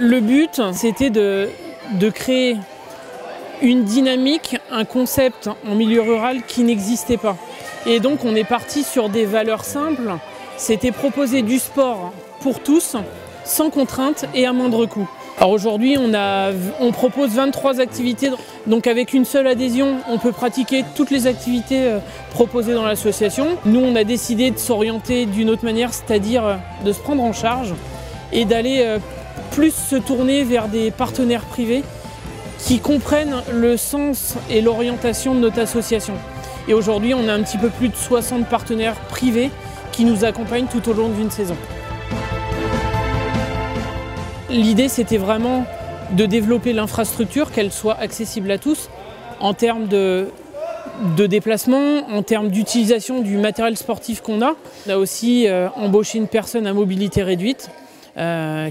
Le but, c'était de créer une dynamique, un concept en milieu rural qui n'existait pas. Et donc on est parti sur des valeurs simples. C'était proposer du sport pour tous, sans contrainte et à moindre coût. Alors aujourd'hui, on propose 23 activités. Donc avec une seule adhésion, on peut pratiquer toutes les activités proposées dans l'association. Nous, on a décidé de s'orienter d'une autre manière, c'est-à-dire de se prendre en charge et d'aller plus se tourner vers des partenaires privés qui comprennent le sens et l'orientation de notre association. Et aujourd'hui, on a un petit peu plus de 60 partenaires privés qui nous accompagnent tout au long d'une saison. L'idée, c'était vraiment de développer l'infrastructure, qu'elle soit accessible à tous, en termes de déplacement, en termes d'utilisation du matériel sportif qu'on a. On a aussi embauché une personne à mobilité réduite,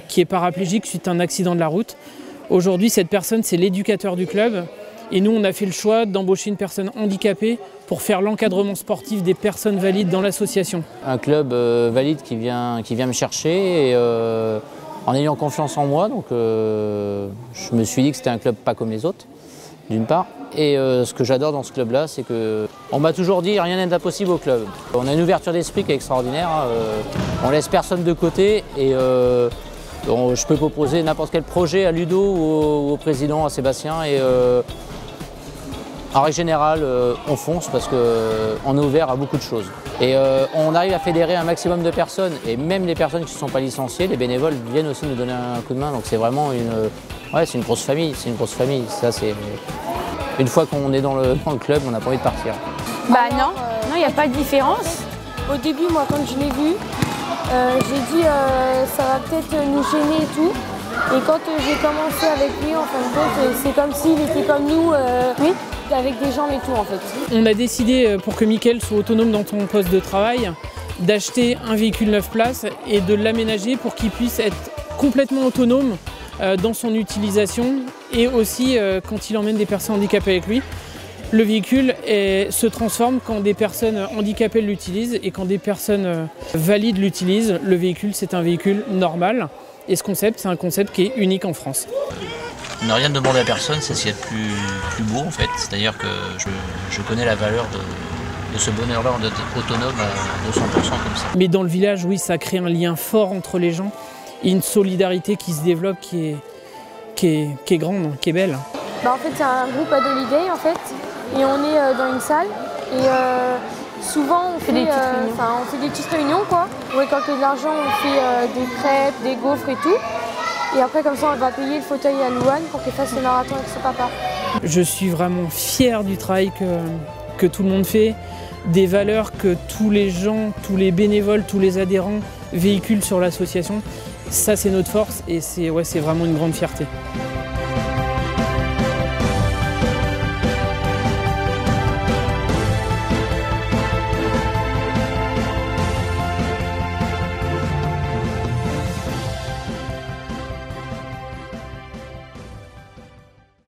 qui est paraplégique suite à un accident de la route. Aujourd'hui, cette personne, c'est l'éducateur du club. Et nous, on a fait le choix d'embaucher une personne handicapée pour faire l'encadrement sportif des personnes valides dans l'association. Un club valide qui vient me chercher et, en ayant confiance en moi. Donc, je me suis dit que c'était un club pas comme les autres, d'une part. Et ce que j'adore dans ce club-là, c'est qu'on m'a toujours dit rien n'est impossible au club. On a une ouverture d'esprit qui est extraordinaire. On laisse personne de côté et je peux proposer n'importe quel projet à Ludo ou au président, à Sébastien. Et en règle générale, on fonce parce qu'on est ouvert à beaucoup de choses. Et on arrive à fédérer un maximum de personnes, et même les personnes qui ne sont pas licenciées, les bénévoles viennent aussi nous donner un coup de main. Donc c'est vraiment c'est une grosse famille. C'est une grosse famille. Ça, une fois qu'on est dans le club, on n'a pas envie de partir. Bah non, il n'y a pas de différence. Au début, moi, quand je l'ai vu, j'ai dit ça va peut-être nous gêner et tout. Et quand j'ai commencé avec lui, en fin de compte, c'est comme s'il était comme nous, oui, avec des jambes et tout en fait. On a décidé, pour que Mickaël soit autonome dans son poste de travail, d'acheter un véhicule 9 places et de l'aménager pour qu'il puisse être complètement autonome dans son utilisation et aussi quand il emmène des personnes handicapées avec lui. Le véhicule se transforme quand des personnes handicapées l'utilisent et quand des personnes valides l'utilisent. Le véhicule, c'est un véhicule normal. Et ce concept, c'est un concept qui est unique en France. Ne rien demander à personne, c'est essayer d'être plus beau en fait. C'est-à-dire que je connais la valeur de ce bonheur-là d'être autonome à 200% comme ça. Mais dans le village, oui, ça crée un lien fort entre les gens et une solidarité qui se développe, qui est grande, qui est belle. Bah, en fait, c'est un groupe Ado Holiday en fait, et on est dans une salle et souvent on fait des petites réunions quoi. On récolte de l'argent, on fait des crêpes, des gaufres et tout. Et après comme ça on va payer le fauteuil à Louane pour qu'elle fasse le marathon avec son papa. Je suis vraiment fière du travail que tout le monde fait, des valeurs que tous les gens, tous les bénévoles, tous les adhérents véhiculent sur l'association. Ça c'est notre force et c'est vraiment une grande fierté.